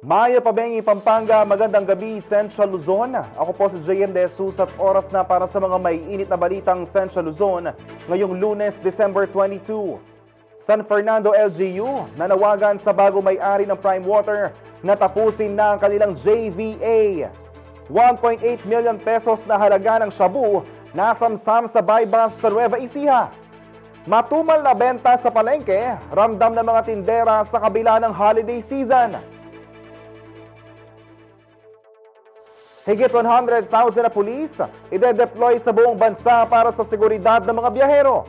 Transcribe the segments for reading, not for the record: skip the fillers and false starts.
Maya Pabengi, Pampanga, magandang gabi, Central Luzon. Ako po si JM De Jesus at oras na para sa mga may init na balitang Central Luzon ngayong Lunes, December 22. San Fernando LGU nanawagan sa bago may-ari ng Prime Water na tapusin na ang kanilang JVA. 1.8 million pesos na halaga ng shabu nasamsam sa bypass sa Nueva Ecija. Matumal na benta sa palengke, ramdam ng mga tindera sa kabila ng holiday season. Higit 100,000 na pulis ide-deploy sa buong bansa para sa seguridad ng mga biyahero.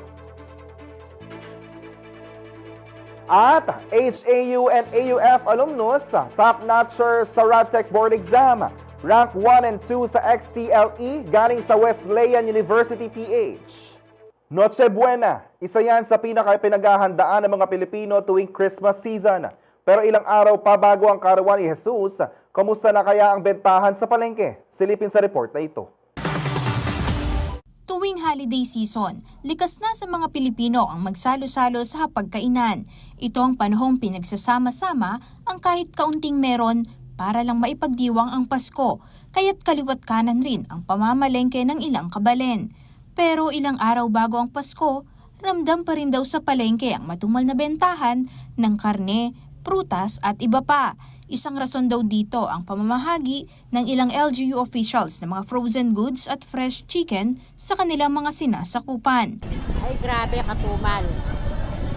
At HAU and AUF alumnus, top-notcher sa RadTech Board Exam. Rank 1 and 2 sa XTLE galing sa Wesleyan University PH. Noche Buena, isa yan sa pinaka-pinaghahandaan ng mga Pilipino tuwing Christmas season. Pero ilang araw pa bago ang karawan ni Jesus, kamusta na kaya ang bentahan sa palengke? Silipin sa report na ito. Tuwing holiday season, likas na sa mga Pilipino ang magsalo-salo sa hapagkainan. Ito ang panahong pinagsasama-sama ang kahit kaunting meron para lang maipagdiwang ang Pasko, kaya't kaliwat kanan rin ang pamamalengke ng ilang kabalen. Pero ilang araw bago ang Pasko, ramdam pa rin daw sa palengke ang matumal na bentahan ng karne, prutas at iba pa. Isang rason daw dito ang pamamahagi ng ilang LGU officials ng mga frozen goods at fresh chicken sa kanilang mga sinasakupan. Ay grabe katumal.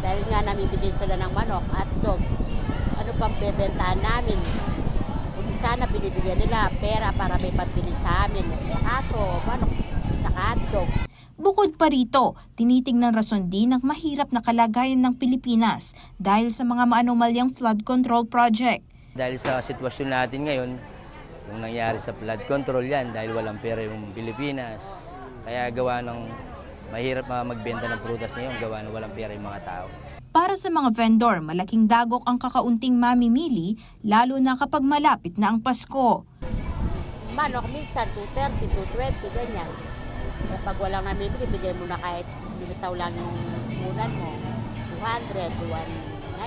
Dahil nga namibigay sila ng manok at dog. Ano pang bebentahan namin? Kung sana binibigyan nila pera para may pambili sa amin. Kaso manok at dog. Bukod pa rito, tinitingnan rason din ang mahirap na kalagayan ng Pilipinas dahil sa mga maanumalyang flood control project. Dahil sa sitwasyon natin ngayon, yung nangyari sa flood control yan, dahil walang pera yung Pilipinas. Kaya gawa ng mahirap magbenta ng prutas ngayon, gawa ng walang pera yung mga tao. Para sa mga vendor, malaking dagok ang kakaunting mamimili, lalo na kapag malapit na ang Pasko. Manok minsan 230, 220, ganyan. Kapag walang namibili, bigay mo na kahit lumitaw lang yung unan mo. 200,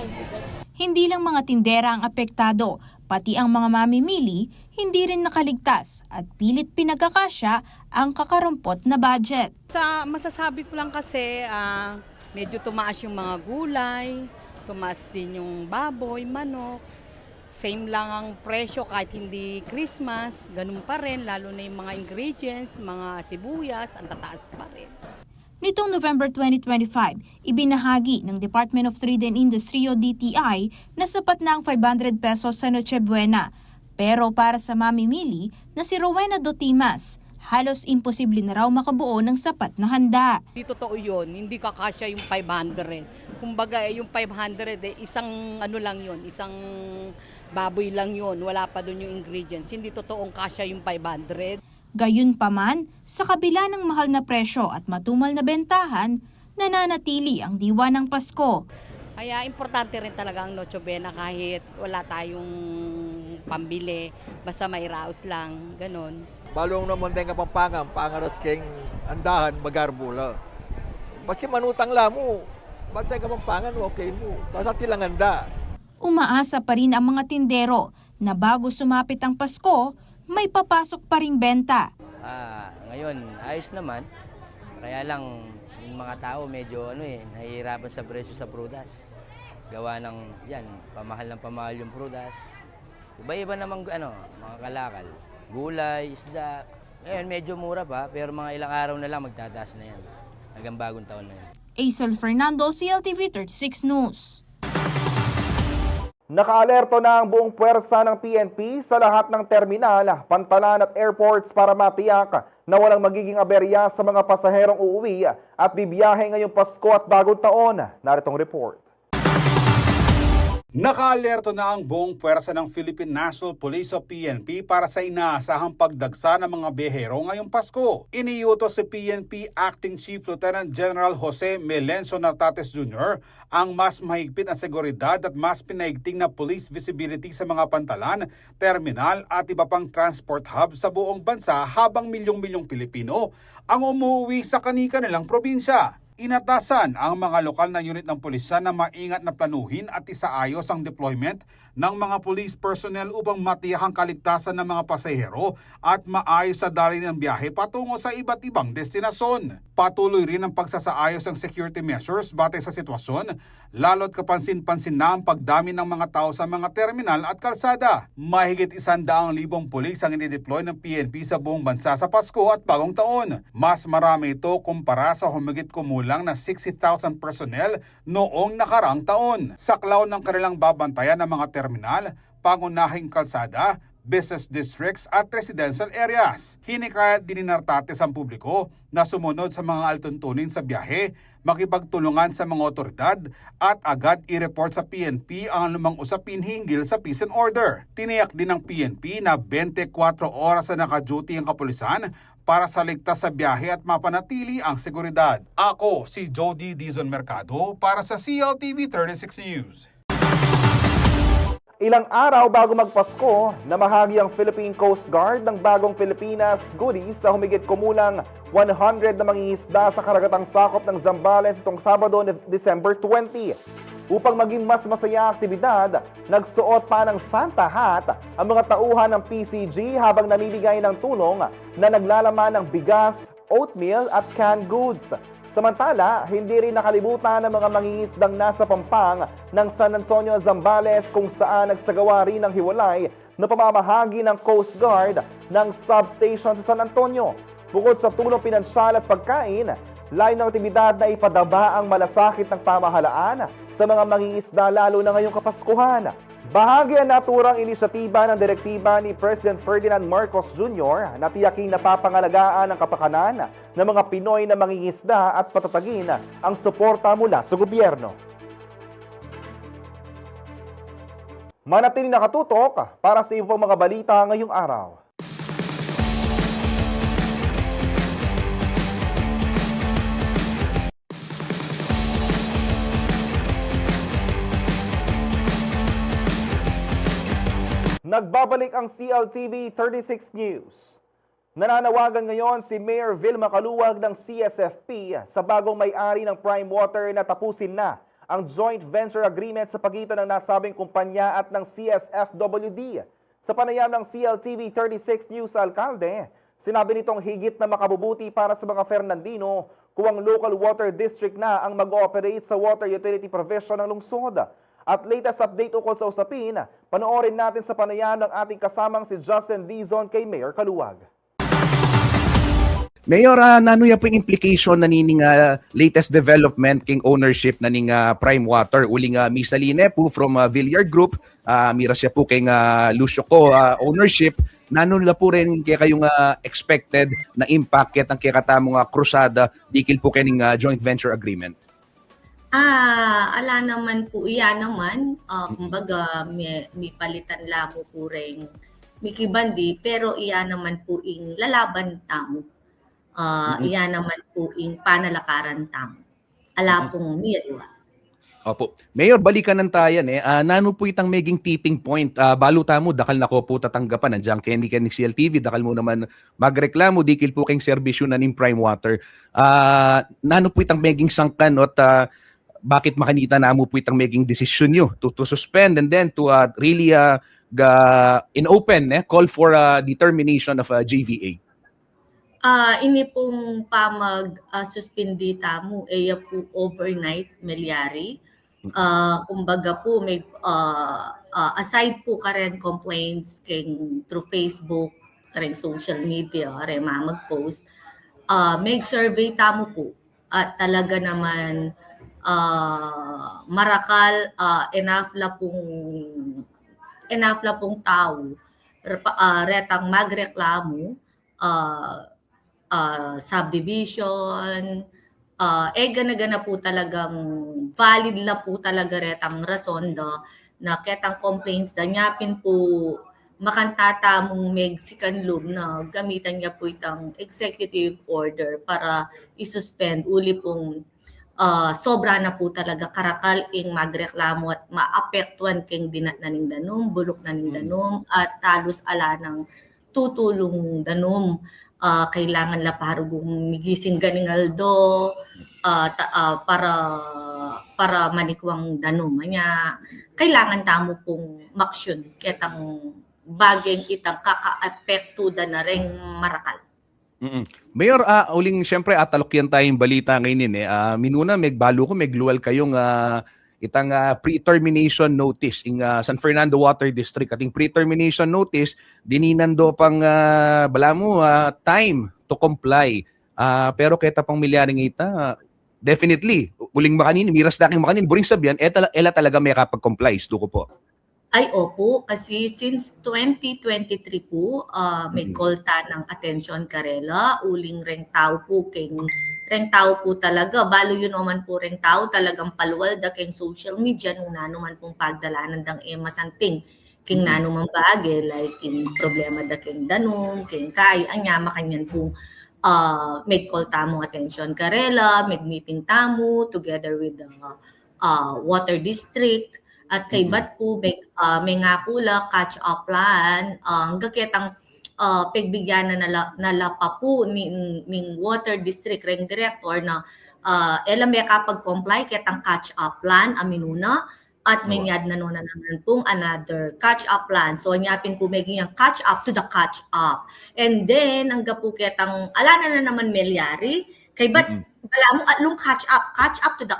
190, ganyan. Hindi lang mga tindera ang apektado, pati ang mga mamimili hindi rin nakaligtas at pilit pinagkakasya ang kakarampot na budget. Sa masasabi ko lang kasi medyo tumaas yung mga gulay, tumaas din yung baboy, manok. Same lang ang presyo kahit hindi Christmas, ganun pa rin, lalo na yung mga ingredients, mga sibuyas, ang tataas pa rin. Nitong November 2025, ibinahagi ng Department of Trade and Industry o DTI na sapat na ang 500 pesos sa Noche Buena. Pero para sa mamimili na si Rowena Dotimas, halos imposible na raw makabuo ng sapat na handa. Hindi totoo yun, hindi kakasya yung 500. Kumbaga yung 500 isang ano lang yun, isang baboy lang yun, wala pa doon yung ingredients. Hindi totoong kasya yung 500. Gayunpaman, sa kabila ng mahal na presyo at matumal na bentahan, nananatili ang diwa ng Pasko. Kaya importante rin talaga ang Noche Buena kahit wala tayong pambili, basta may raos lang, ganun. Balong naman din ka Pampangan, pangaros keng andahan magarbula. Maski manutang lamo, bantay ka Pampangan, okay mo. Basta tilang anda. Umaasa pa rin ang mga tindero na bago sumapit ang Pasko, may papasok pa ring benta. Ngayon, ayos naman. Kaya lang, yung mga tao medyo nahihirapan sa presyo sa prutas. Gawa ng, pamahal yung prutas. Iba-iba namang mga kalakal. Gulay, isda. Ngayon, medyo mura pa, pero mga ilang araw na lang magtataas na yan. Hanggang bagong taon na yan. Aisel Fernando, CLTV 36 News. Nakaalerto na ang buong puwersa ng PNP sa lahat ng terminal, pantalan at airports para matiyak na walang magiging aberya sa mga pasaherong uuwi at bibiyahe ngayong Pasko at Bagong Taon. Naritong report. Nakaalerto na ang buong puwersa ng Philippine National Police o PNP para sa inaasahang pagdagsa ng mga biyahero ngayong Pasko. Iniutos si PNP Acting Chief Lieutenant General Jose Melencio Nartates Jr. ang mas mahigpit na seguridad at mas pinaigting na police visibility sa mga pantalan, terminal at iba pang transport hub sa buong bansa habang milyong-milyong Pilipino ang umuwi sa kani-kanilang probinsya. Inatasan ang mga lokal na unit ng pulisya na maingat na planuhin at isaayos ang deployment ng mga police personnel upang matiyak ang kaligtasan ng mga pasahero at maayos sa daloy ng biyahe patungo sa iba't ibang destinasyon. Patuloy rin ang pagsasaayos ng security measures batay sa sitwasyon, lalo't kapansin-pansin na ang pagdami ng mga tao sa mga terminal at kalsada. Mahigit 100,000 pulis ang inideploy ng PNP sa buong bansa sa Pasko at Bagong Taon. Mas marami ito kumpara sa humigit kumulang na 60,000 personnel noong nakarang taon. Saklaw ng kanilang babantayan ng mga terminal, pangunahing kalsada, business districts at residential areas. Hinikayat din ni Nartates ang publiko na sumunod sa mga altuntunin sa biyahe, makipagtulungan sa mga otoridad at agad i-report sa PNP ang anumang usapin hinggil sa peace and order. Tiniyak din ng PNP na 24 oras na naka-duty ang kapulisan para sa ligtas sa biyahe at mapanatili ang seguridad. Ako si Jody Dizon Mercado para sa CLTV 36 News. Ilang araw bago magpasko, namahagi ang Philippine Coast Guard ng bagong Pilipinas goodies sa humigit kumulang 100 na mangingisda sa karagatang sakop ng Zambales itong Sabado, December 20. Upang maging mas masaya ang aktibidad, nagsuot pa ng Santa Hat ang mga tauhan ng PCG habang namimigay ng tulong na naglalaman ng bigas, oatmeal at canned goods. Samantala, hindi rin nakalimutan ng mga mangingisdang nasa pampang ng San Antonio, Zambales kung saan nagsagawa rin ng hiwalay na pamamahagi ng Coast Guard ng substation sa San Antonio. Bukod sa tulong pinansyal at pagkain, layo ng aktibidad na ipadaba ang malasakit ng pamahalaan sa mga mangingisda lalo na ngayong Kapaskuhan. Bahagi ang naturang inisyatiba ng direktiba ni President Ferdinand Marcos Jr. na tiyaking napapangalagaan ang kapakanan ng mga Pinoy na mangingisda at patatagin ang suporta mula sa gobyerno. Manatiling nakatutok para sa ibang mga balita ngayong araw. Nagbabalik ang CLTV 36 News. Nananawagan ngayon si Mayor Vilma Caluwag ng CSFP sa bagong may-ari ng Prime Water na tapusin na ang joint venture agreement sa pagitan ng nasabing kumpanya at ng CSFWD. Sa panayam ng CLTV 36 News sa alkalde, sinabi nitong higit na makabubuti para sa mga Fernandino kung ang local water district na ang mag-ooperate sa water utility provision ng lungsod. At latest update ukol sa usapin, panoorin natin sa panayam ng ating kasamang si Justin Dizon kay Mayor Caluwag. Mayor, nanuya po yung implication na nining latest development king ownership na ning Prime Water. Uling Misaline po from Villiard Group, mira siya po kay Lucio Co ownership. Nanula po rin kaya kayong expected na impact ket ang kakatamong krusada dikil po kayong joint venture agreement. Ala naman po iya naman, kumbaga may palitan lamo po rin mikibandi, pero iya naman po ing lalaban tamo. Iya naman po ing panalakaran tamo. Ala pong mirwa. Opo. Mayor, balikan ng tayan nano po itang maging tipping point. Baluta mo, dakal na ko po tatanggapan. Nandiyan Kenny CLTV, dakal mo naman magreklamo, dikil po kayong serbisyo na ng Prime Water. Nano po itang maging sangkan at bakit makanita na mo po itang maging desisyon nyo to suspend and then to really in open call for the termination of JVA? Ini pong pamag-suspindi tamo, po overnight melyari. Kumbaga po, may, aside po karen complaints through Facebook, karen social media, karen mag-post, may survey tamo po. At talaga naman, marakal enough la pong tao retang magreklamo subdivision gana po talagang valid la po talaga retang rason na ketang complaints da nyapin po makantata mong Mexican loom na gamitan niya po itang executive order para isuspend uli pong sobra na po talaga karakal ing magreklamo at maapektuan king dinat na ning danom, bulok na ning danom at talos ala ng tutulong danom. Kailangan la parugong migising ganing aldo, para manikwang danum nya kailangan tamo pong maksyon ketang bageng itang kakaapekto da na ring marakal. Mayor, uling siyempre atalokyan tayong balita ngayon minuna megbalo ko megluwal kayong itang pre-termination notice in San Fernando Water District. Ating pre-termination notice dininando pang time to comply. Pero keta pang milyaring ita definitely uling makanin miras daking makanin buring sabihan ela talaga may kapag-comply ko po. Ay opo, kasi since 2023 po, may kolta ng attention karela, uling reng tao po, reng tao po talaga, balo yun naman po reng tao, talagang paluwal da keng social media, nung nanuman pong pagdalanan dang masanting, king nanuman bagay, like king problema da keng danong, king kay, anya makanyan po, may call tamo attention karela, may meeting tamo, together with the water district, at kay bat po may nga kula catch-up plan ang gaketang pagbigyan na nalapa po ning water district ring director na ela may kapag-comply ketang catch-up plan aminuna at may nyad na nuna naman pong another catch-up plan. So nyapin po may ganyang catch-up to the catch-up. And then ang gapo ketang alana na naman melyari kay bat wala mo atlong catch up to the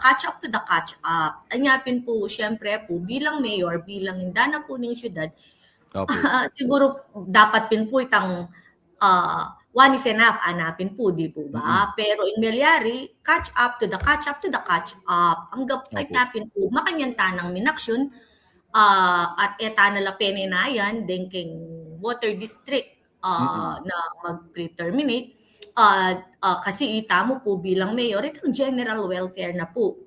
catch up. Anyapin po, syempre po, bilang mayor, bilang indana po ng syudad, siguro dapat pin po itang one is enough, anapin po, di po ba? Pero in Melyari, catch up to the catch up. Ang anyapin po, makanyan tanang minaksyon, at eta na lapene na yan, dengking water district na mag-pre-terminate, kasi itamo po bilang mayor, itong general welfare na po.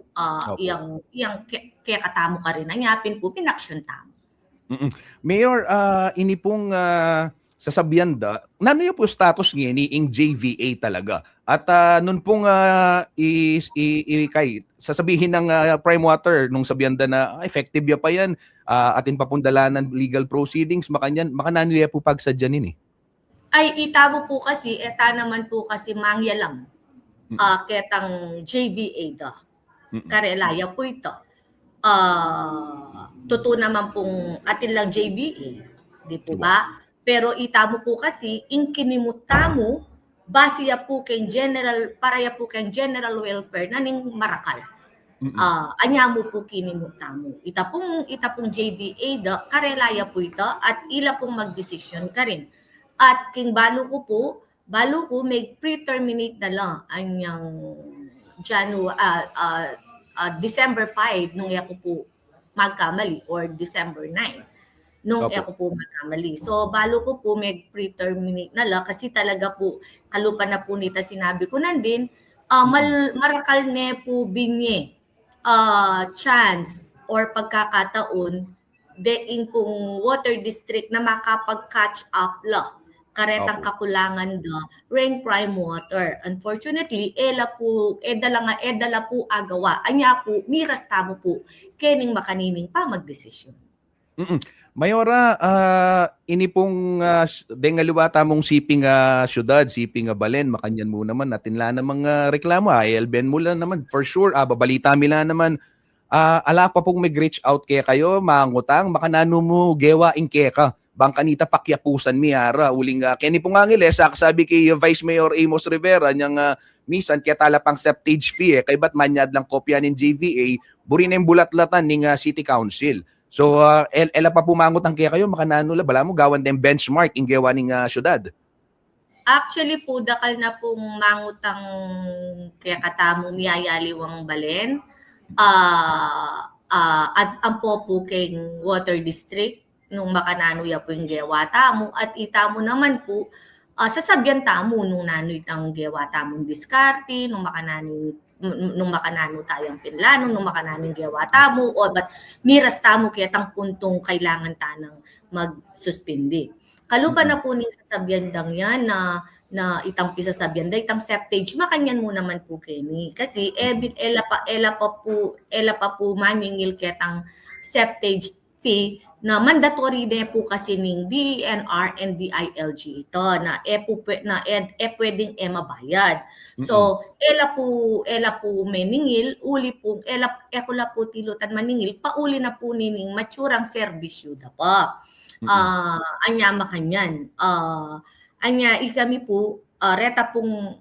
Iyang kaya katamo ka rin, anyapin po, pinaksyon tamo. Mayor, ini pong sasabihan nano po status ngayon ni JVA talaga. At nun pong sasabihin ng Prime Water nung sabihan na effective ya pa yan, atin papundalanan legal proceedings, makanano ya po pagsadyanin Ay itamo po kasi, eta naman po kasi mangya lang. Ketang JVA da. Karelaya po ito. Totoo naman pong atin lang JVA. Di po ba? Pero itamo po kasi, inkinimutamo, base ya po keng general, para ya po keng general welfare na ning marakal. Anya mo po kinimutamo. Ita pong JVA da, karelaya po ito, at ila pong magdesisyon ka rin. At king balo ko may pre-terminate na lang anyang December 5 nung ako po magkamali or December 9 nung ako po magkamali. So balo ko po may pre-terminate na lang kasi talaga po kalupa na po nita sinabi ko nandin marakal ne po binye chance or pagkakataon deing pong water district na makapag-catch up la karetang kakulangan da rain prime water. Unfortunately, edala po agawa. Anya po, miras tamo po, kening makanining pa magdesisyon. Mayora, ini pong dengaluwata mong siping syudad, siping balen, makanyan mo naman, natinla na mga reklamo, ILBN mo lang naman, for sure, babalita mila naman, ala pa pong mag-reach out kaya kayo, mangutang, makanano mo, gewa in keka. Bangkanita pakyapusan miyara uling keni po nga ngiles sabi kay Vice Mayor Amos Rivera niyang misan kaya tala pang septage fee kay bat manyad lang kopya nin JVA burin yung bulatlatan ning City Council. So ela pa pumangot ang kaya kayo makanano la bala mo gawan den benchmark ing gawa ning syudad. Actually po dakal na pong mangutang kaya katamo miyayaliwang balen at ampo po king water district nung makanano ya po yung gewa tamo at itamo naman po sasabyan tamo nung nano itang gewa tamong diskarte nung makanano tayong pinlano nung makanano gewa tamo o but miras tamo kaya tang puntong kailangan tanang magsuspindi. Kalupa na po ning sasabyan dang yan na itang pisasabyan da itang septage makanyan mo naman po keni kasi ela pa po maningil ketang septage fee na mandatory na po kasi ning DENR and DILG ito na pwedeng mabayad. So ela po meningil uli po ekula po tilutan maningil pauli na po nining maturang serbisyo da pa. Anya makanyan. Anya ikami po reta pong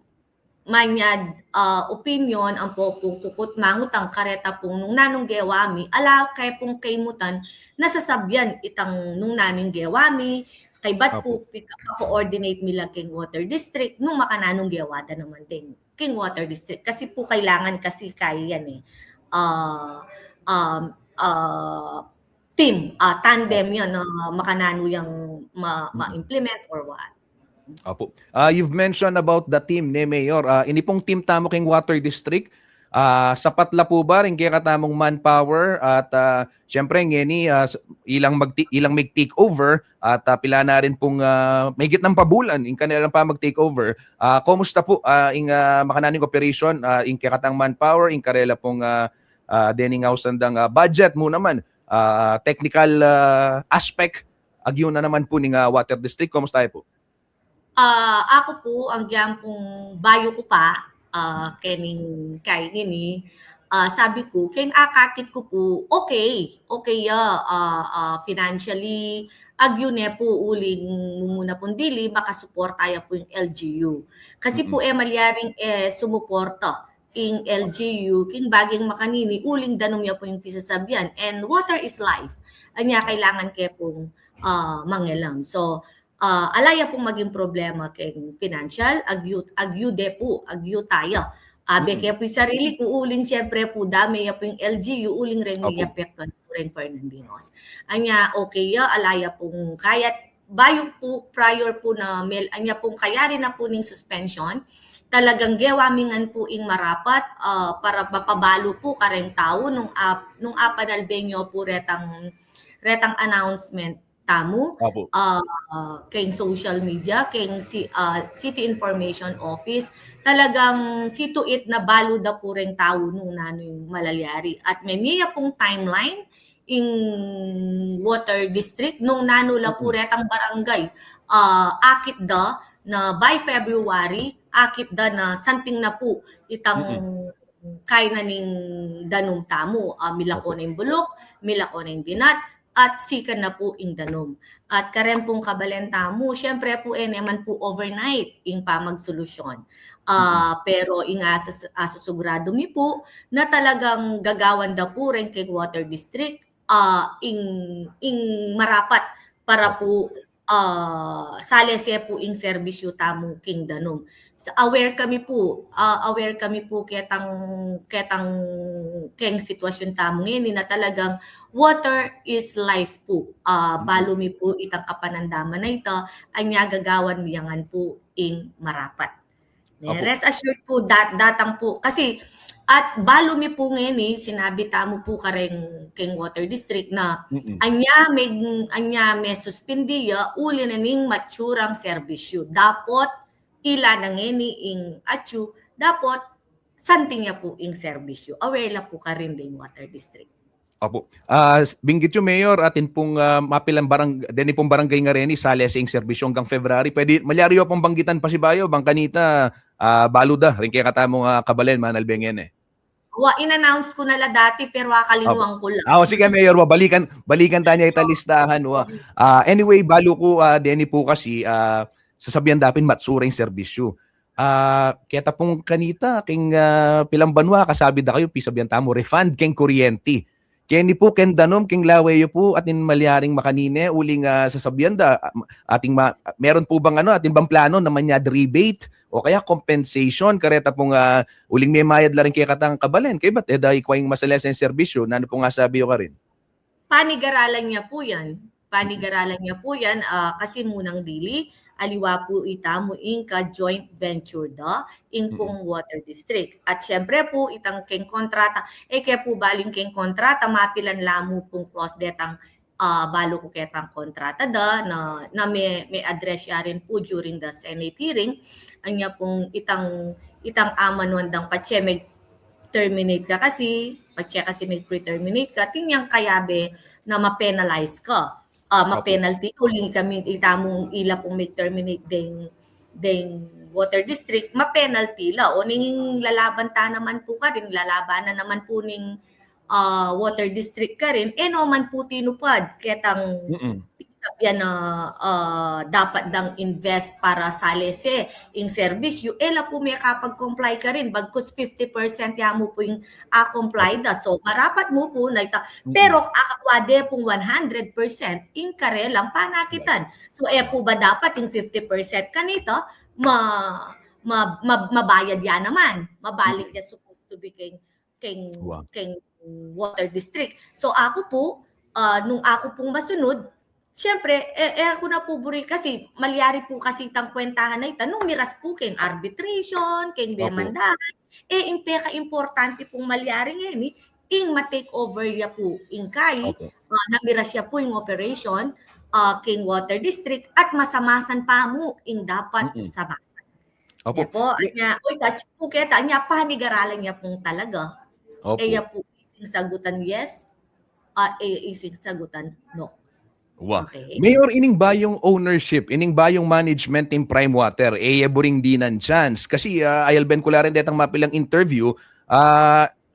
manyad opinion ang po pong kukut mangutang kareta pong nung nanong gewami ala kay pong kaymutan nasasabyan itang nung naning gewami kay bat po coordinate mila king water district nung makananong gewada naman din king water district kasi po kailangan kasi kaya yan team tandem yan na makanano yung ma-implement or what. Opo. You've mentioned about the team ni Mayor. Ini pong team tamo king water district. Sapat la po ba rin kaya katamong manpower at syempre ngeni ilang mag-take over at pila na rin pong mahigit ng pabulan in kanilang pa mag-take over. Kumusta po ing makananing operation in kaya katang manpower in karela pong dening sandang budget mo naman technical aspect agyo na naman po ning water district. Kumusta po? Ako po ang gyan pong bayo ko pa kening kay ngini sabi ko ken akakit ko po okay financially agyo ne po uling muna pong dili makasuporta ya po yung LGU kasi po malyaring sumuporta in LGU king baging makanini uling danom ya po yung pisasabyan and water is life anya kailangan kay pong mangelam so alaya pong maging problema kay financial, agyu tayo. Beke po sarili ko uling siyempre po dami ya po yung LGU uling rin may apektuhan po rin Fernandinos. Anya okay alaya pong kayat bayo po prior po na anya pong kaya rin na po ning suspension talagang gewamingan po ing marapat para mapabalo po kareng tao nung apanalbenyo po retang announcement tamo kay social media kay City Information Office talagang situit na balo da po rin tao nung nanoy malalyari at may miya pong timeline in water district nung nanula po retang barangay akit da na by February akit da na something na po itang kay naning danum tamo milako na yung bulok milako na yung dinat at sikan na po ing danom. At karen pong kabalenta mo, syempre po naman po overnight ing pamagsolusyon. Pero ing asusugrado mi po na talagang gagawan da po rin kay water district ing marapat para po salese po ing serbisyo tamo king danom. Aware kami po ketang keng sitwasyon tamo ngayon na talagang water is life po. Balo mi po itang kapanandaman na ito anya gagawan miyangan po ing marapat. Rest assured po datang po kasi at balo mi po ngayon sinabi tamo po kareng keng water district na anya may suspindiya uli na ning maturang serbisyo. Dapat ila na ngeni ing atyu, dapat santing niya po ing serbisyo. Aware la po ka rin din water district. Opo. Binggit yung Mayor, atin pong mapilang pong barangay nga rin, sali sa ing serbisyo hanggang February. Pwede, malyari pong banggitan pa si Bayo, bang kanita, baluda, rin kaya katamong kabalen, manalbengen In-announce ko nala dati, pero kalimuan ko lang. Sige Mayor, balikan tanya italistahan. Anyway, balo ko, Denny po kasi, sasabihan dapin matsurang serbisyo. Kaya pong kanita, king pilang banwa, kasabi da kayo, pisabihan tamo, refund king kuryente. Kaya ni po ken danom king lawayo po atin malyaring makanine uling sasabihan da meron po bang atin bang plano na manyad rebate o kaya compensation kareta pong uling may mayad la rin kaya katang kabalen kay bat dahil kwayng masalesen serbisyo nano po nga sabi yo ka rin. Panigaralan niya po yan kasi munang dili aliwa po itamo inka joint venture da inkong water district. At syempre po itang keng kontrata, kaya po baling keng kontrata, mapilan lamo pong clause detang balo ko ketang kontrata da na may address ya rin po during the Senate hearing. Anya pong itang amanwandang patse may terminate ka kasi may pre-terminate ka, tinyang kayabe na ma-penalize ka. Ma-penalty, uling kami itamong ila pong may terminate ding water district, ma-penalty la. O ning lalaban ta naman po ka rin, lalabanan naman po ning water district ka rin, no man po tinupad. Ketang yan na dapat dang invest para sa lese in service yu ela po may kapag-comply ka rin bagkus 50% ya mo po yung comply da, so marapat mo po na ita pero akakwade pong 100% in kare lang panakitan, so po ba dapat yung 50% kanito mabayad ya naman, mabalik ya supposed to be king water district. So ako po nung ako pong masunod, siyempre, ako na po buri kasi malyari po kasi itang kwentahan na ito. Nung miras po king arbitration, king demandahan, impeka-importante pong malyari ngayon, ing ma-take over ya po ing kay, namiras siya po yung operation, king water district, at masamasan pa mo ing dapat samasan. Opo. Po, touch po kita, niya panigaralan niya pong talaga. Iya po ising sagutan yes, ising sagutan no. Wow. Okay. Mayor, ining ba yung ownership, ining ba yung management in Prime Water, buring di nan chance. Kasi ayalben ko lang rin detang mapilang interview,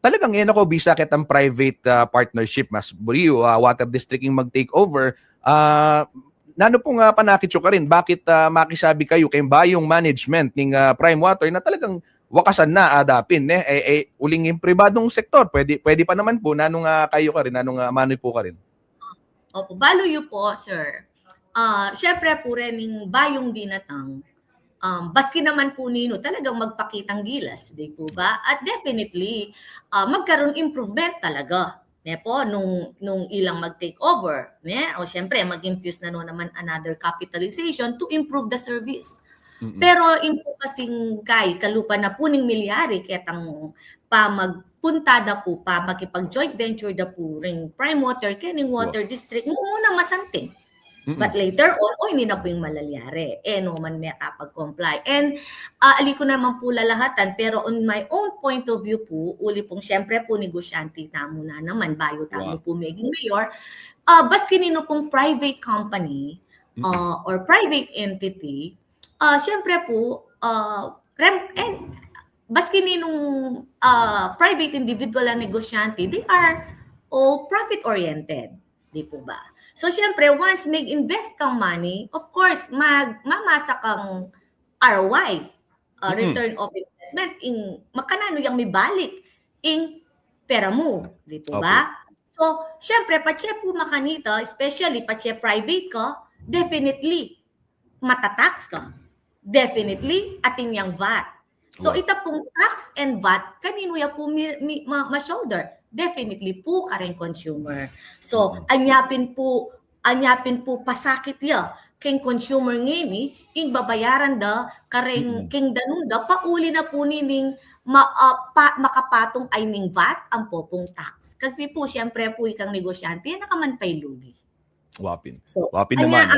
talagang ako bisa kitang private partnership, mas buriyo, water district yung mag-take over. Nano pong panakitso ka rin, bakit makisabi kayo kay ba yung management ng Prime Water na talagang wakasan na adapin, uling yung pribadong sektor, pwede pa naman po, nanong kayo ka rin, nanong manoy po ka rin. Opo, baluyo po, sir. Syempre po rin yung bayong dinatang, baski naman po nino talagang magpakitang gilas, di po ba? At definitely, magkaroon improvement talaga. Po, nung ilang mag-take over. O syempre, mag-infuse na naman another capitalization to improve the service. Pero po kasing kalupa na po ng milyari, ketang magpunta na po pa, makipag-joint venture na po ring Prime Water, kening water district, muna masanting. But later on, hindi na po yung malalyari. No man may kapag-comply. And ali ko naman po lalahatan, pero on my own point of view po, uli pong syempre po negosyante tamo na naman, bayo tamo po maging mayor, baski nino pong private company or private entity, syempre po, baski ninong private individual na negosyante, they are all profit-oriented. Di po ba? So, syempre, once mag-invest kang money, of course, mamasa kang ROI, return of investment, makanano yung may balik, pera mo. Di po ba? So, syempre, pache po makanita, especially pache private ka, definitely, matatax ka. Definitely, atin yung VAT. So, ita pong tax and VAT, kanino ya po ma-shoulder? Definitely po ka rin consumer. So, anyapin po pasakit ya king consumer ngini, ing babayaran da, karing king danong da, pauli na po nining makapatong ay ning VAT ang popong tax. Kasi po, syempre po ikang negosyante, nakaman pa'y lugi. Wapin. So, Wapin naman.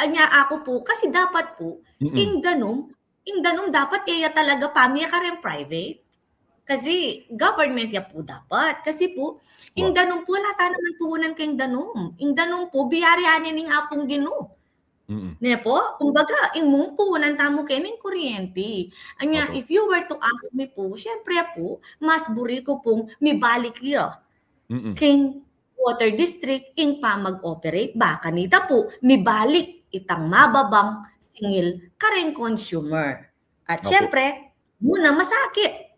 Anya ako po, kasi dapat po, ing danong dapat talaga pamilya ka rin private. Kasi government ya po dapat. Kasi po, ing danong po, lata naman puhunan kayong danong. Ing danong po, biyarihanin ning apong gino. Ne po, kumbaga, ing mong puhunan tamo kayo ng kuryente. Anya, if you were to ask me po, syempre po, mas buri ko pong may balik ya. King water district, ing pa mag-operate. Baka nita po, may balik itang mababang singil kareng consumer. At syempre, muna masakit.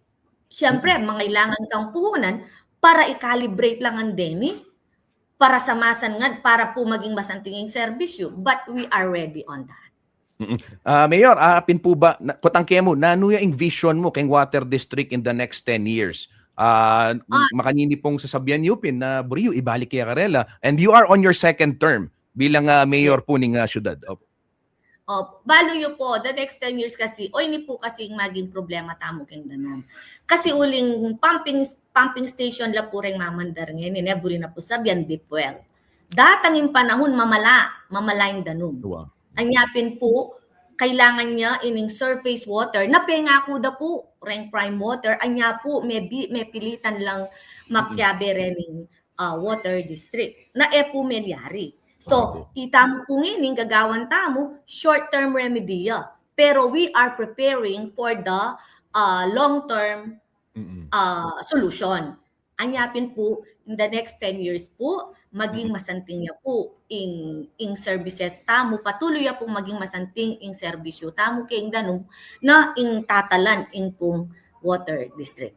Syempre, mangailangan kang puhunan para i-calibrate lang ang deni, para samasan nga, para po maging masantinging serbisyo. But we are ready on that. Mayor, apin po ba, kutangke mo, nanuya yung vision mo keng water district in the next 10 years? Makanini pong sasabihan yupin na buriyo, ibalik kaya karela. And you are on your second term bilang mayor po ng syudad. Baluyo po, the next 10 years kasi, hindi po kasi maging problema tamo keng danon. Kasi uling pumping station la po rin mamandar ngayon, buri na po sabihan, deep well. Datang yung panahon, mamala yung danon. Anyapin po, kailangan niya ining surface water, napengako da po, ring Prime Water, anya po, may pilitan lang makyabe rening water district na epumelyari. So, itamo po ngayon, gagawan tamo, short-term remedya. Pero we are preparing for the long-term solution. Anyapin po, in the next 10 years po, maging masanting niya po in services tamo, patuloy pong maging masanting in serbisyo tamo kayong danong na in tatalan in pong water district.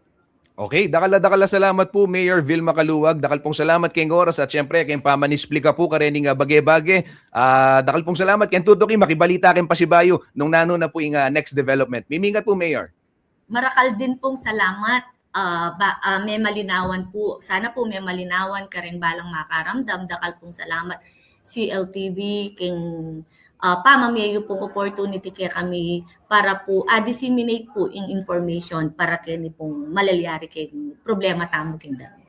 Okay, dakala salamat po Mayor Vilma Kaluwag. Dakal pong salamat kayong oras at syempre kayong pamanisplika po karening bage-bage. Dakal pong salamat kayong tutuki makibalita kayong pasibayo nung nano na po yung next development. Mimingat po Mayor. Marakal din pong salamat. May malinawan po. Sana po may malinawan ka rin balang makaramdam. Dakal pong salamat CLTV kayong pamamayo pong opportunity kaya kami para po disseminate po yung information para kayo pong malalyari kayong problema tamo kingdom.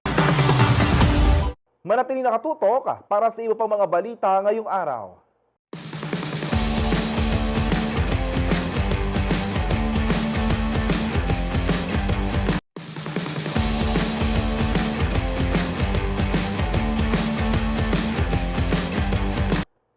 Manatili nakatutok para sa iba pang mga balita ngayong araw.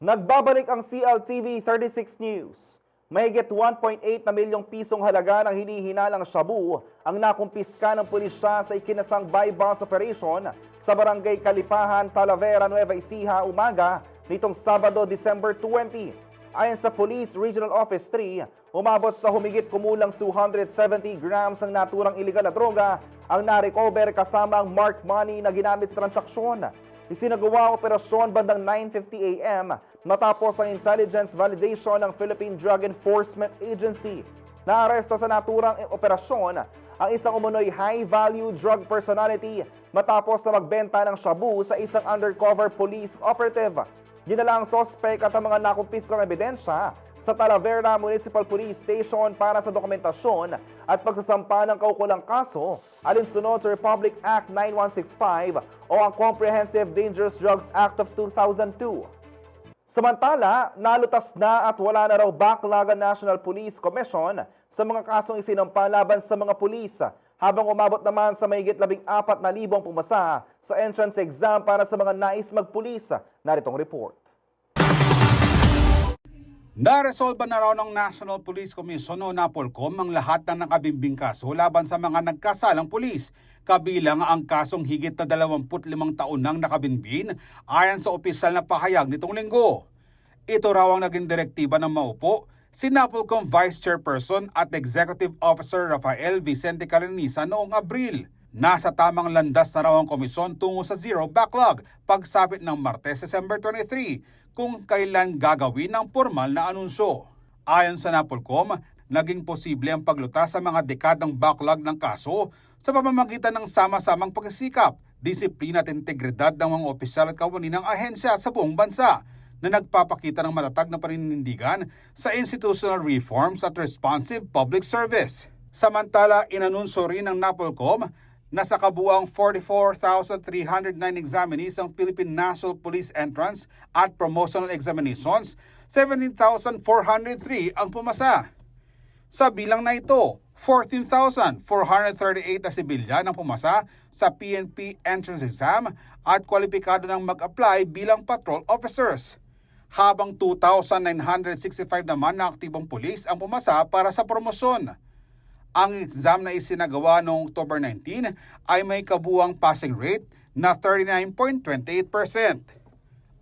Nagbabalik ang CLTV 36 News. Mahigit 1.8 na milyong pisong halaga ng hinihinalang shabu ang nakumpiska ng pulisya sa ikinasang buy-bust operation sa Barangay Kalipahan, Talavera, Nueva Ecija, umaga nitong Sabado, December 20. Ayon sa Police Regional Office 3, umabot sa humigit kumulang 270 grams ng naturang iligal na droga ang na-recover kasama ang marked money na ginamit sa transaksyon. Isinagawa ang operasyon bandang 9:50 a.m. matapos ang intelligence validation ng Philippine Drug Enforcement Agency. Naaresto sa naturang operasyon ang isang umunoy high-value drug personality matapos na magbenta ng shabu sa isang undercover police operative. Dinala ang sospek at ang mga nakumpiskang ebidensya sa Talavera Municipal Police Station para sa dokumentasyon at pagsasampa ng kaukulang kaso alinsunod sa Republic Act 9165 o ang Comprehensive Dangerous Drugs Act of 2002. Samantala, nalutas na at wala na raw backlog ang National Police Commission sa mga kasong isinampa laban sa mga pulis, habang umabot naman sa mahigit 14,000 pumasa sa entrance exam para sa mga nais magpulis. Naritong report. Naresolba na raw ng National Police Commission o NAPOLCOM ang lahat ng nakabimbing kaso laban sa mga nagkasalang pulis, kabilang ang kasong higit na 25 taon nang nakabinbin ayon sa opisyal na pahayag nitong linggo. Ito raw ang naging direktiba ng maupo si NAPOLCOM Vice Chairperson at Executive Officer Rafael Vicente Caliniza noong Abril. Nasa tamang landas na raw ang komisyon tungo sa zero backlog pagsapit ng Martes, December 23, kung kailan gagawin ang formal na anunsyo. Ayon sa NAPOLCOM, naging posible ang paglutas sa mga dekadang backlog ng kaso sa pamamagitan ng sama-samang pagsisikap, disiplina at integridad ng mga opisyal at kawani ng ahensya sa buong bansa na nagpapakita ng matatag na paninindigan sa institutional reforms at responsive public service. Samantala, inanunsyo rin ng NAPOLCOM na sa kabuang 44,309 examinees ang Philippine National Police Entrance at Promotional Examinations, 17,403 ang pumasa. Sa bilang na ito, 14,438 na sibilyan ang pumasa sa PNP Entrance Exam at kwalipikado ng mag-apply bilang patrol officers, habang 2,965 naman na aktibong pulis ang pumasa para sa promosyon. Ang exam na isinagawa noong October 19 ay may kabuang passing rate na 39.28%.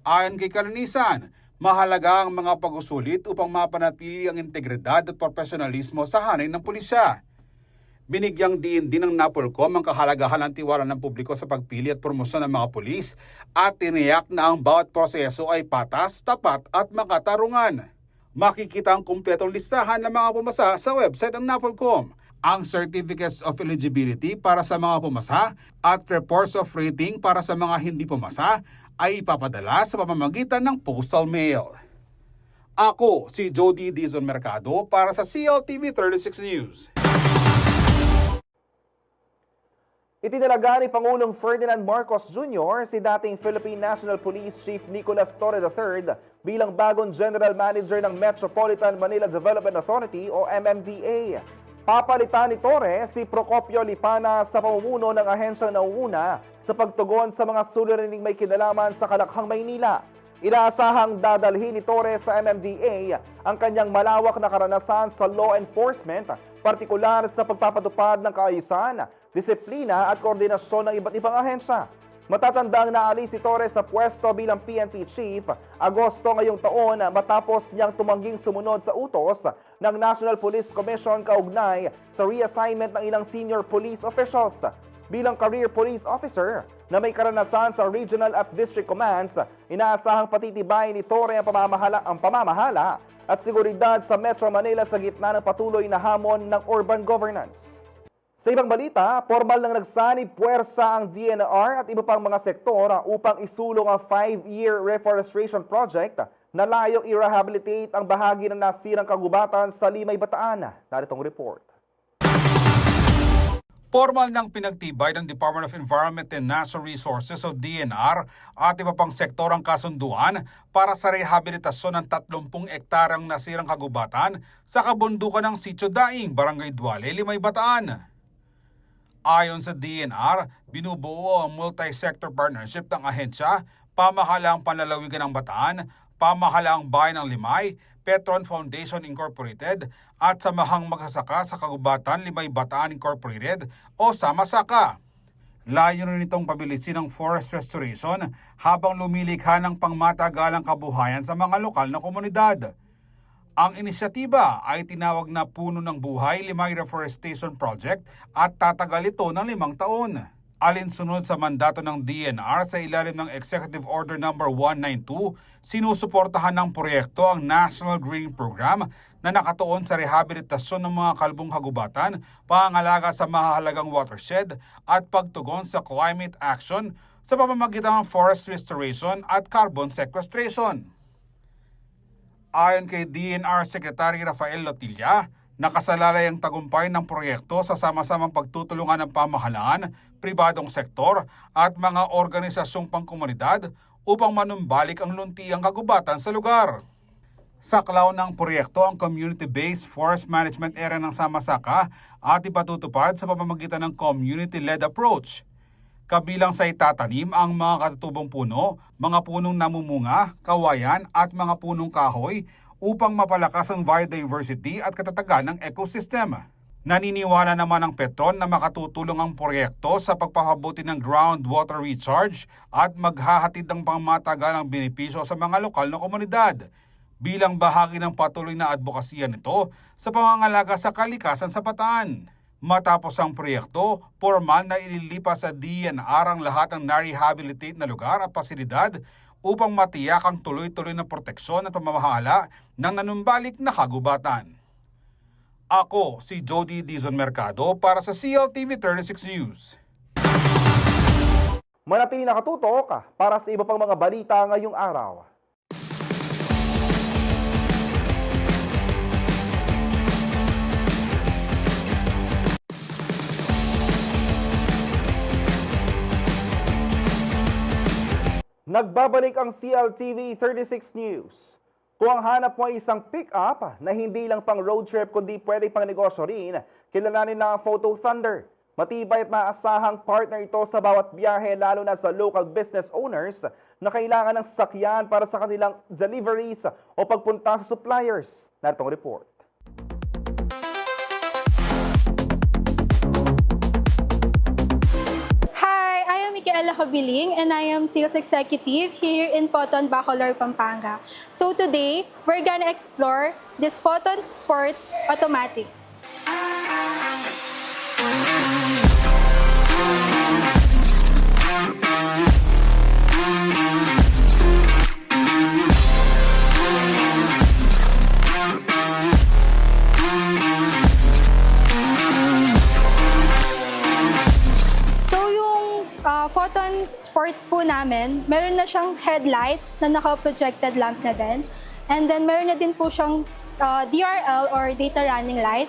Ayon kay Calinisan, mahalaga ang mga pag-usulit upang mapanatili ang integridad at profesionalismo sa hanay ng pulisya. Binigyang diin din ng NAPOLCOM ang kahalagahan ng tiwala ng publiko sa pagpili at promosyon ng mga pulis at tiniyak na ang bawat proseso ay patas, tapat at makatarungan. Makikita ang kumpletong listahan ng mga pumasa sa website ng NAPOLCOM. Ang Certificates of Eligibility para sa mga pumasa at Reports of Rating para sa mga hindi pumasa ay ipapadala sa pamamagitan ng postal mail. Ako si Jody Dizon Mercado para sa CLTV 36 News. Itinalaga ni Pangulong Ferdinand Marcos Jr. si dating Philippine National Police Chief Nicolas Torre III bilang bagong General Manager ng Metropolitan Manila Development Authority o MMDA. Papalitan ni Torre si Procopio Lipana sa pamumuno ng ahensyang nauuna sa pagtugon sa mga suliraning may kinalaman sa Kalakhang, Maynila. Inaasahang dadalhin ni Torre sa MMDA ang kanyang malawak na karanasan sa law enforcement, partikular sa pagpapatupad ng kaayusan, disiplina at koordinasyon ng iba't ibang ahensya. Matatandang naalis si Torre sa pwesto bilang PNP Chief Agosto ngayong taon matapos niyang tumangging sumunod sa utos ng National Police Commission kaugnay sa reassignment ng ilang senior police officials. Bilang career police officer na may karanasan sa regional at district commands, inaasahang patitibayin ni Torre ang pamamahala at seguridad sa Metro Manila sa gitna ng patuloy na hamon ng urban governance. Sa ibang balita, formal nang nagsanib puwersa ang DNR at iba pang mga sektor upang isulong ang 5-year reforestation project na layong i-rehabilitate ang bahagi ng nasirang kagubatan sa Limay, Bataan. Naritong report. Formal nang pinagtibay ng Department of Environment and Natural Resources o DNR at iba pang sektor ang kasunduan para sa rehabilitasyon ng 30 ektaryang nasirang kagubatan sa kabundukan ng Sitio Daing, Barangay Duale, Limay, Bataan. Ayon sa DNR, binubuo ang multi-sector partnership ng ahensya, pamahalaang panlalawigan ng Bataan, pamahalaang bayan ng Limay, Petron Foundation Incorporated at samahang magsasaka sa Kagubatan Limay Bataan Incorporated o Samasaka. Layunin nitong pabilisin ang forest restoration habang lumilikha ng pangmatagalang kabuhayan sa mga lokal na komunidad. Ang inisyatiba ay tinawag na Puno ng Buhay Limay Reforestation Project at tatagal ito ng 5 taon. Alinsunod sa mandato ng DNR sa ilalim ng Executive Order No. 192, sinusuportahan ng proyekto ang National Greening Program na nakatuon sa rehabilitasyon ng mga kalbong kagubatan, pangangalaga sa mahalagang watershed at pagtugon sa climate action sa pamamagitan ng forest restoration at carbon sequestration. Ayon kay DNR Secretary Rafael Lotilla, nakasalalay ang tagumpay ng proyekto sa sama-samang pagtutulungan ng pamahalaan, pribadong sektor at mga organisasyong pangkomunidad upang manumbalik ang luntiang kagubatan sa lugar. Saklaw ng proyekto ang community-based forest management area ng Samasaka at ipatutupad sa pamamagitan ng community-led approach. Kabilang sa itatanim ang mga katutubong puno, mga punong namumunga, kawayan at mga punong kahoy upang mapalakas ang biodiversity at katatagan ng ecosystem. Naniniwala naman ang Petron na makatutulong ang proyekto sa pagpapabuti ng groundwater recharge at maghahatid ng pangmatagalang benepisyo sa mga lokal na komunidad bilang bahagi ng patuloy na advokasya nito sa pangangalaga sa kalikasan sa Bataan. Matapos ang proyekto, formal na ililipas sa DNR ang lahat ng na-rehabilitate na lugar at pasilidad upang matiyak ang tuloy-tuloy na proteksyon at pamamahala ng nanumbalik na kagubatan. Ako si Jody Dizon Mercado para sa CLTV 36 News. Manatili nakatutok para sa iba pang mga balita ngayong araw. Nagbabalik ang CLTV 36 News. Kung ang hanap mo ay isang pick-up na hindi lang pang road trip kundi pwede pang negosyo rin, kilalanin lang ang Photo Thunder. Matibay at maasahang partner ito sa bawat biyahe lalo na sa local business owners na kailangan ng sasakyan para sa kanilang deliveries o pagpunta sa suppliers. Naritong report. Micaela Hobiling, and I am Sales Executive here in Photon, Bacolor, Pampanga. So today, we're gonna explore this Photon Sports Automatic. Photon Sports po namin, meron na siyang headlight na naka-projected lamp na din. And then meron na din po siyang DRL or data running light.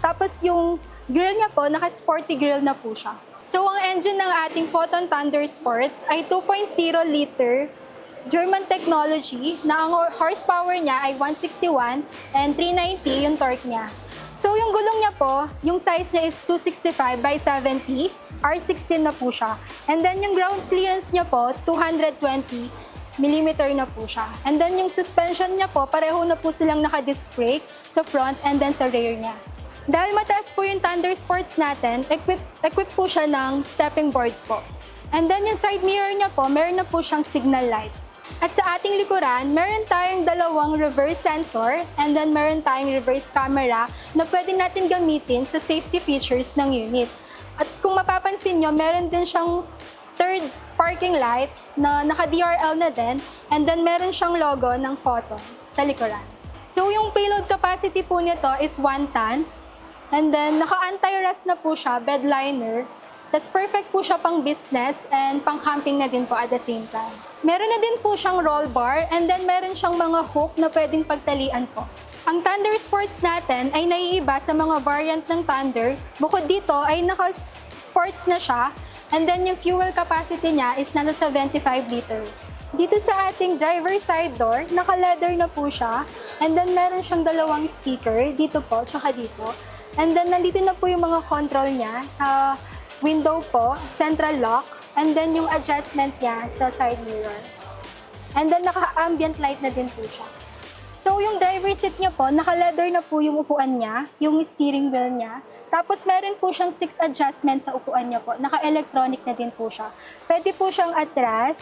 Tapos yung grill niya po, naka-sporty grill na po siya. So ang engine ng ating Photon Thunder Sports ay 2.0 liter German technology na ang horsepower niya ay 161 and 390 yung torque niya. So yung gulong niya po, yung size niya is 265 by 70, R16 na po siya. And then yung ground clearance niya po, 220 millimeter na po siya. And then yung suspension niya po, pareho na po silang naka-disc brake sa front and then sa rear niya. Dahil mataas po yung Thunder Sports natin, equip po siya ng stepping board po. And then yung side mirror niya po, meron na po siyang signal light. At sa ating likuran, meron tayong dalawang reverse sensor and then meron tayong reverse camera na pwede natin gamitin sa safety features ng unit. At kung mapapansin nyo, meron din siyang third parking light na naka-DRL na din and then meron siyang logo ng Photon sa likuran. So yung payload capacity po nito is 1 ton and then naka-anti-rust na po siya, bed liner. That's perfect po siya pang business and pang camping na din po at the same time. Meron na din po siyang roll bar and then meron siyang mga hook na pwedeng pagtalian po. Ang Thunder Sports natin ay naiiba sa mga variant ng Thunder. Bukod dito ay naka-sports na siya and then yung fuel capacity niya is nasa 75 liter. Dito sa ating driver side door, naka-leather na po siya and then meron siyang dalawang speaker dito po tsaka dito. And then nandito na po yung mga control niya sa window po, central lock, and then yung adjustment niya sa side mirror. And then naka-ambient light na din po siya. So yung driver seat niya po, naka-leather na po yung upuan niya, yung steering wheel niya. Tapos meron po siyang 6 adjustments sa upuan niya po. Naka-electronic na din po siya. Pwede po siyang atras,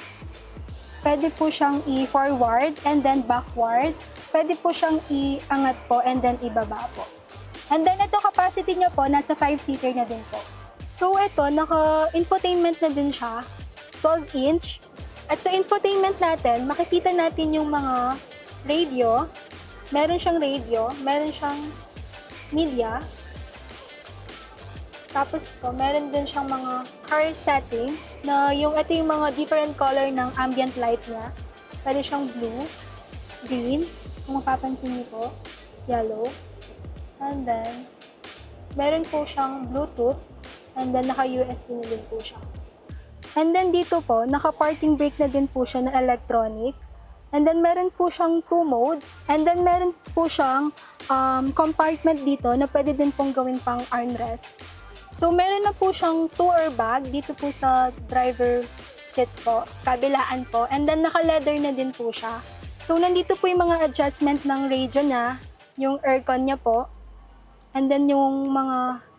pwede po siyang i-forward and then backward. Pwede po siyang i-angat po and then ibaba po. And then ito capacity niya po, nasa 5-seater na din po. So ito, naka-infotainment na din siya, 12-inch. At sa infotainment natin, makikita natin yung mga radio. Meron siyang radio, meron siyang media. Tapos po, meron din siyang mga car setting na ito yung mga different color ng ambient light niya. Pwede siyang blue, green, kung mapapansin niyo po, yellow. And then, meron po siyang Bluetooth. And then, naka-USB na din po siya. And then, dito po, naka-parking brake na din po siya na electronic. And then, meron po siyang 2 modes. And then, meron po siyang compartment dito na pwede din pong gawin pang armrest. So, meron na po siyang 2 airbag dito po sa driver seat po, kabilaan po. And then, naka-leather na din po siya. So, nandito po yung mga adjustment ng radio niya, yung aircon niya po. And then, yung mga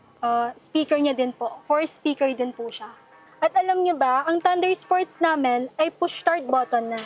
speaker niya din po. 4 speaker din po siya. At alam niyo ba, ang Thunder Sports namin ay push start button na.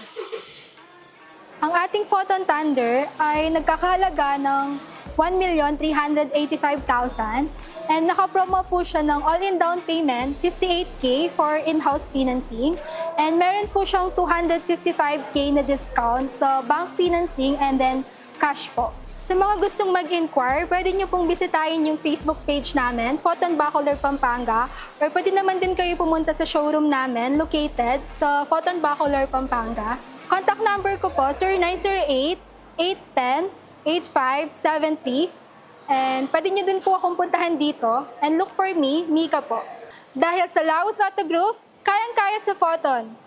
Ang ating Photon Thunder ay nagkakahalaga ng 1,385,000 and nakapromo po siya ng all-in down payment 58K for in-house financing and meron po siyang 255K na discount sa bank financing and then cash po. Sa mga gustong mag-inquire, pwede nyo pong bisitahin yung Facebook page namin, Photon Bacolor, Pampanga, or pwede naman din kayo pumunta sa showroom namin located sa Photon Bacolor, Pampanga. Contact number ko po, 0908-810-8573. And pwede nyo din po akong puntahan dito. And look for me, Mika po. Dahil sa Laos Auto Group, kayang-kaya sa Photon.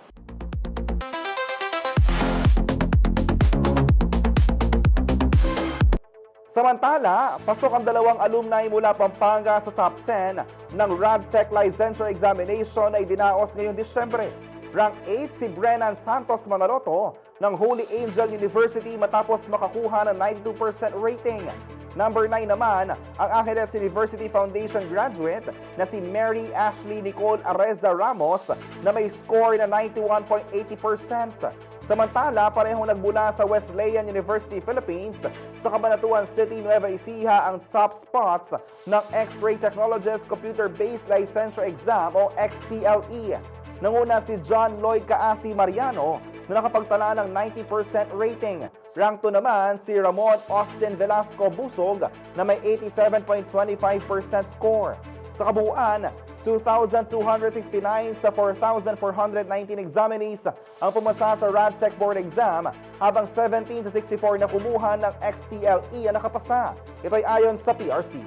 Samantala, pasok ang dalawang alumni mula Pampanga sa top 10 ng RadTech Licensure Examination na idinaos ngayong Disyembre. Rank 8 si Brennan Santos Manaloto ng Holy Angel University matapos makakuha ng 92% rating. Number 9 naman, ang Angeles University Foundation graduate na si Mary Ashley Nicole Areza Ramos na may score na 91.80%. Samantala, parehong nagbula sa Wesleyan University, Philippines, sa Cabanatuan City, Nueva Ecija ang top spots ng X-Ray Technologies Computer-Based Licensure Exam o XTLE. Nanguna si John Lloyd Kaasi Mariano na nakapagtala ng 90% rating. Rank 2 naman si Ramon Austin Velasco Busog na may 87.25% score. Sa kabuuan, 2,269 sa 4,419 examinees ang pumasa sa RadTech Board Exam habang 17 sa 64 na kumuha ng XTLE ang nakapasa. Ito ay ayon sa PRC.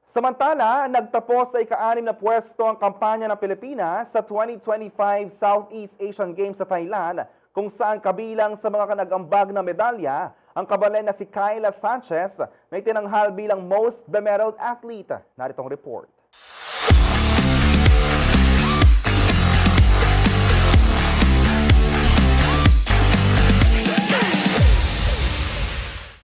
Samantala, nagtapos sa ika-6 na pwesto ang kampanya ng Pilipinas sa 2025 Southeast Asian Games sa Thailand, kung saan kabilang sa mga kanag-ambag na medalya ang kabalay na si Kyla Sanchez na itinanghal bilang most bemedaled athlete. Naritong report.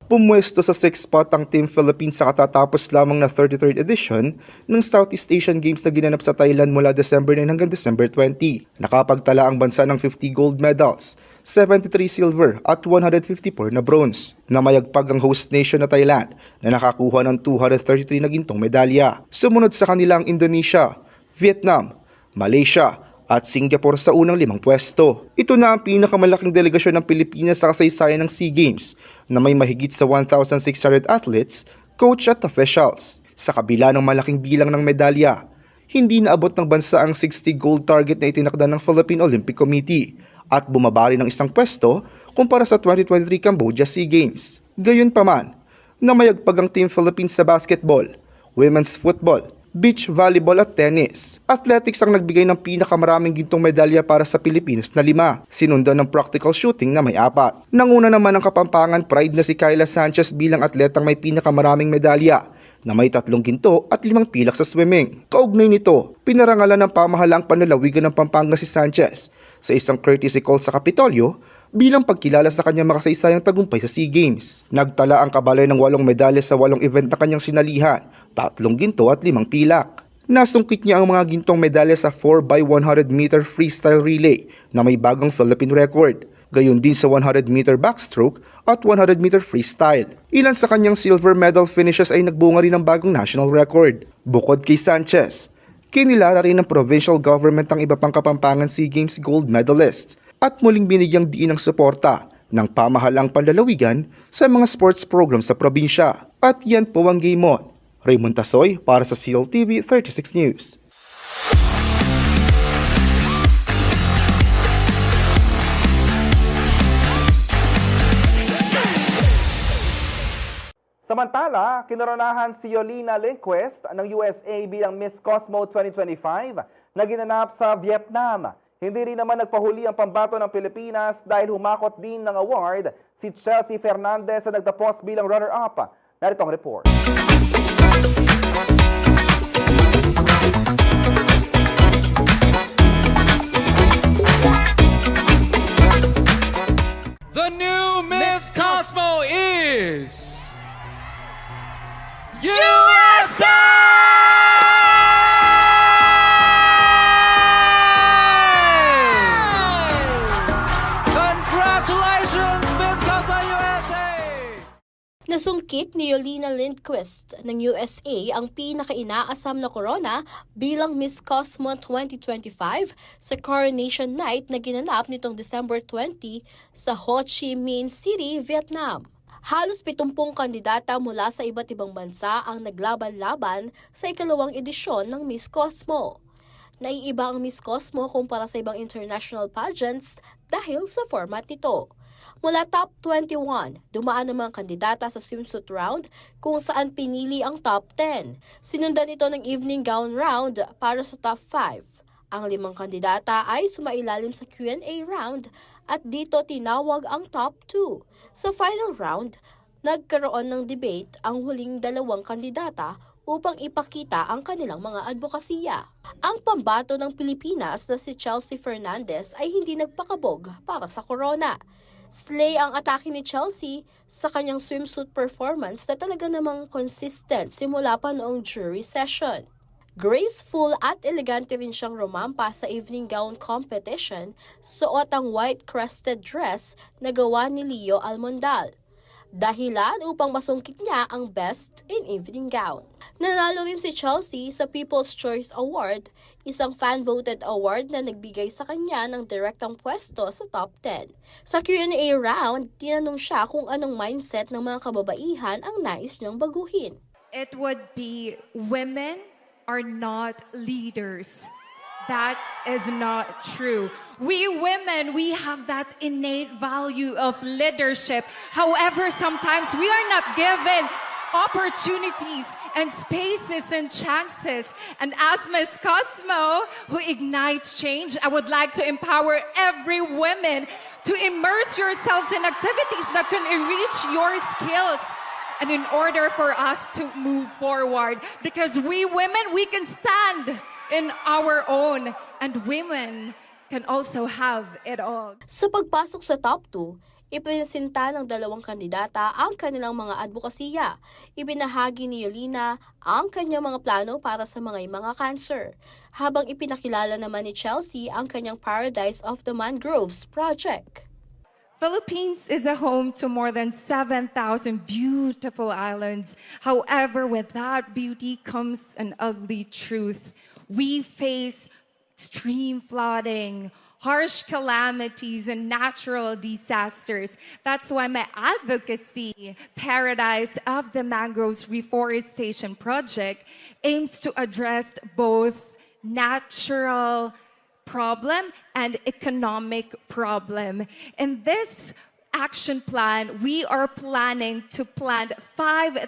Pumwesto sa 6th spot ang Team Philippines sa katatapos lamang na 33rd edition ng Southeast Asian Games na ginanap sa Thailand mula December 9 hanggang December 20. Nakapagtala ang bansa ng 50 gold medals, 73 silver at 154 na bronze. Namayagpag ang host nation na Thailand na nakakuha ng 233 na gintong medalya. Sumunod sa kanila ang Indonesia, Vietnam, Malaysia, at Singapore sa unang 5 pwesto. Ito na ang pinakamalaking delegasyon ng Pilipinas sa kasaysayan ng SEA Games na may mahigit sa 1,600 athletes, coach at officials. Sa kabila ng malaking bilang ng medalya, hindi naabot ng bansa ang 60 gold target na itinakda ng Philippine Olympic Committee at bumabali ng 1 pwesto kumpara sa 2023 Cambodia SEA Games. Gayunpaman, namayagpag ang Team Philippines sa basketball, women's football, beach volleyball at tennis. Athletics ang nagbigay ng pinakamaraming gintong medalya para sa Pilipinas na 5, sinundan ng practical shooting na may 4. Nanguna naman ang Kapampangan Pride na si Kyla Sanchez bilang atletang may pinakamaraming medalya na may 3 ginto at 5 pilak sa swimming. Kaugnay nito, pinarangalan ng pamahalaang panlalawigan ng Pampanga si Sanchez sa isang courtesy call sa Kapitolyo bilang pagkilala sa kanyang makasaysayang tagumpay sa SEA Games. Nagtala ang kabalay ng 8 medalya sa 8 event na kanyang sinalihan, 3 ginto at 5 pilak. Nasungkit niya ang mga gintong medalya sa 4x100 meter freestyle relay na may bagong Philippine record. Gayon din sa 100 meter backstroke at 100 meter freestyle. Ilan sa kanyang silver medal finishes ay nagbunga rin ng bagong national record. Bukod kay Sanchez, kinilala rin ng provincial government ang iba pang Kapampangan SEA Games gold medalists at muling binigyang diin ng suporta ng pamahalang panlalawigan sa mga sports program sa probinsya. At yan po ang Game On. Raymond Tasoy para sa CLTV 36 News. Samantala, kinoronahan si Yolina Lindquist ng USA bilang Miss Cosmo 2025 na ginanap sa Vietnam. Hindi rin naman nagpahuli ang pambato ng Pilipinas dahil humakot din ng award si Chelsea Fernandez na nagtapos bilang runner-up. Narito ang report. The new Miss Cosmo is USA! Congratulations, Miss Cosmo USA! Nasungkit ni Yolina Lindquist ng USA ang pinaka-inaasam na corona bilang Miss Cosmo 2025 sa Coronation Night na ginanap nitong December 20 sa Ho Chi Minh City, Vietnam. Halos 70 kandidata mula sa iba't ibang bansa ang naglaban-laban sa ikalawang edisyon ng Miss Cosmo. Naiiba ang Miss Cosmo kumpara sa ibang international pageants dahil sa format nito. Mula top 21, dumaan ang mga kandidata sa swimsuit round kung saan pinili ang top 10. Sinundan ito ng evening gown round para sa top 5. Ang 5 kandidata ay sumailalim sa Q&A round at dito tinawag ang top 2. Sa final round, nagkaroon ng debate ang huling 2 kandidata upang ipakita ang kanilang mga advokasya. Ang pambato ng Pilipinas na si Chelsea Fernandez ay hindi nagpakabog para sa corona. Slay ang atake ni Chelsea sa kanyang swimsuit performance na talaga namang consistent simula pa noong jury session. Graceful at elegante rin siyang rumampa sa evening gown competition, suot ang white crested dress na gawa ni Leo Almondal. Dahilan upang masungkit niya ang Best in Evening Gown. Nanalo rin si Chelsea sa People's Choice Award, isang fan-voted award na nagbigay sa kanya ng direktang pwesto sa top 10. Sa Q&A round, tinanong siya kung anong mindset ng mga kababaihan ang nais niyang baguhin. It would be women are not leaders. That is not true. We women, we have that innate value of leadership. However, sometimes we are not given opportunities and spaces and chances. And as Miss Cosmo, who ignites change, I would like to empower every woman to immerse yourselves in activities that can enrich your skills. And in order for us to move forward, because we women, we can stand in our own, and women can also have it all. Sa pagpasok sa top 2, ipresinta ng dalawang kandidata ang kanilang mga advokasya. Ibinahagi ni Yolina ang kanyang mga plano para sa mga cancer, habang ipinakilala naman ni Chelsea ang kanyang Paradise of the Mangroves project. Philippines is a home to more than 7,000 beautiful islands. However, with that beauty comes an ugly truth. We face extreme flooding, harsh calamities, and natural disasters. That's why my advocacy, Paradise of the Mangroves Reforestation Project, aims to address both natural problem and economic problem. In this action plan, we are planning to plant 5,000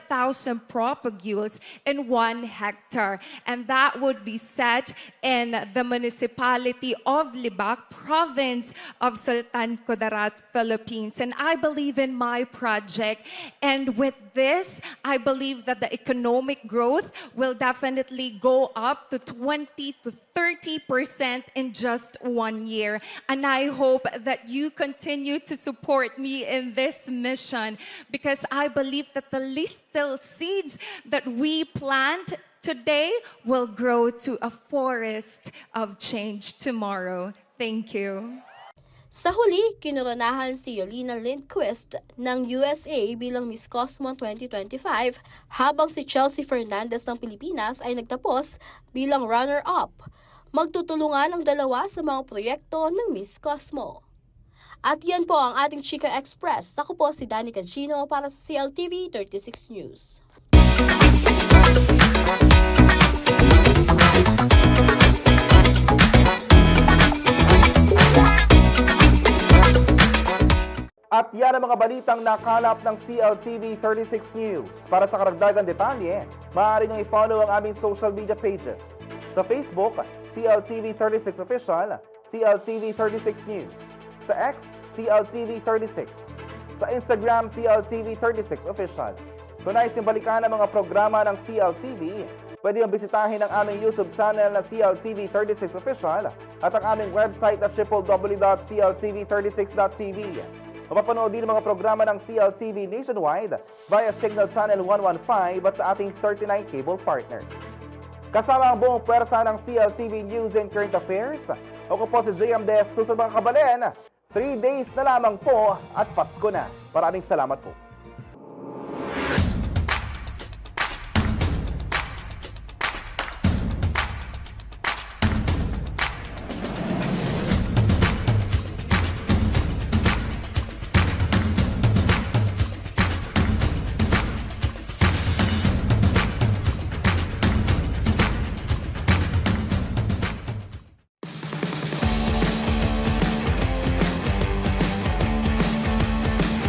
propagules in 1 hectare, and that would be set in the municipality of Libak, province of Sultan Kudarat, Philippines. And I believe in my project, and with this, I believe that the economic growth will definitely go up to 20 to 30% in just 1 year. And I hope that you continue to support me in this mission, because I believe that the little seeds that we plant today will grow to a forest of change tomorrow. Thank you. Sa huli, kinoronahan si Yolina Lindquist ng USA bilang Miss Cosmo 2025, habang si Chelsea Fernandez ng Pilipinas ay nagtapos bilang runner-up. Magtutulungan ang dalawa sa mga proyekto ng Miss Cosmo. At yan po ang ating Chika Express. Ako po si Danny Cancino para sa CLTV 36 News. At yan ang mga balitang nakalap ng CLTV 36 News. Para sa karagdagang detalye, maaari niyong i-follow ang aming social media pages. Sa Facebook, CLTV 36 Official, CLTV 36 News. Sa X, CLTV 36. Sa Instagram, CLTV 36 Official. Kung nais yung balikan ang mga programa ng CLTV, pwede yung bisitahin ang aming YouTube channel na CLTV 36 Official at ang aming website na www.cltv36.tv. Mapapanood din ang mga programa ng CLTV nationwide via Signal Channel 115 at sa ating 39 cable partners. Kasama ang buong pwersa ng CLTV News and Current Affairs, ako po si JM De Jesus, mga kabalen. 3 days na lamang po at Pasko na. Maraming salamat po.